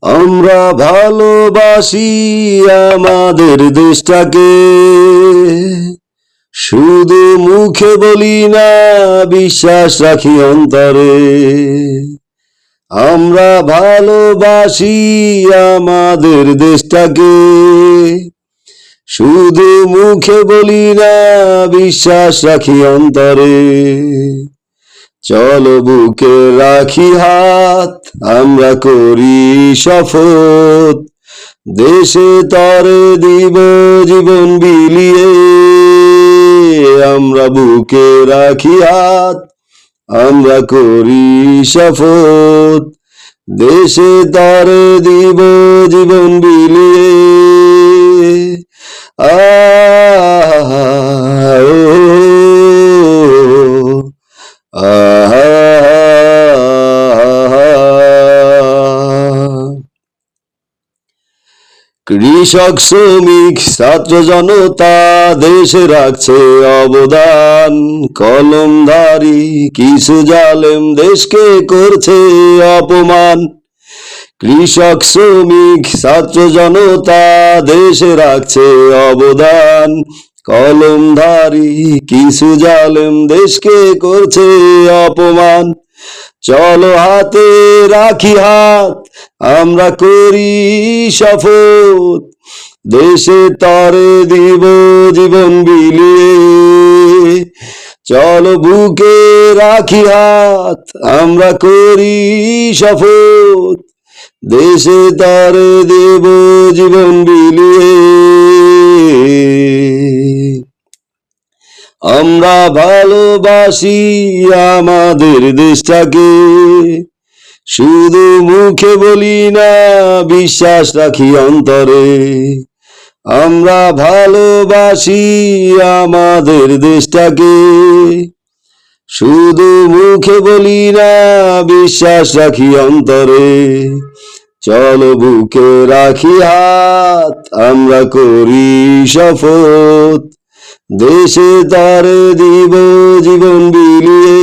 আমরা ভালোবাসি আমাদের দেশটাকে, শুধু মুখে বলি না, বিশ্বাস রাখি অন্তরে। আমরা ভালোবাসি আমাদের দেশটাকে, শুধু মুখে বলি না, বিশ্বাস রাখি অন্তরে। চলো বুকে রাখি হাত, আমরা করি শপথ, দেশে তরে দিব জীবন বিলিয়ে। আমরা বুকে রাখি হাত, আমরা করি শপথ, দেশে তরে দিব জীবন বিলিয়ে। কৃষক শ্রমিক ছাত্র জনতা দেশে রাখছে অবদান, কলমধারী কিছু জালেম দেশকে করছে অপমান। কৃষক শ্রমিক ছাত্র জনতা দেশে রাখছে অবদান, কলমধারী কিছু জালেম দেশকে করছে অপমান। চলো হাতে রাখি হাত, আমরা করি শপথ, দেশে তরে দিব জীবন বিলিয়ে। চলো বুকে রাখি হাত, আমরা করি শপথ, দেশে তরে দেব জীবন বিলিয়ে। আমরা ভালোবাসি আমাদের দেশটাকে, শুধু মুখে বলি না, বিশ্বাস রাখি অন্তরে। আমরা ভালোবাসি আমাদের দেশটাকে, শুধু মুখে বলি না, বিশ্বাস রাখি অন্তরে। চলো বুকে রাখি হাত, আমরা করি শপথ, দেশে তরে দিব জীবন বিলিয়ে।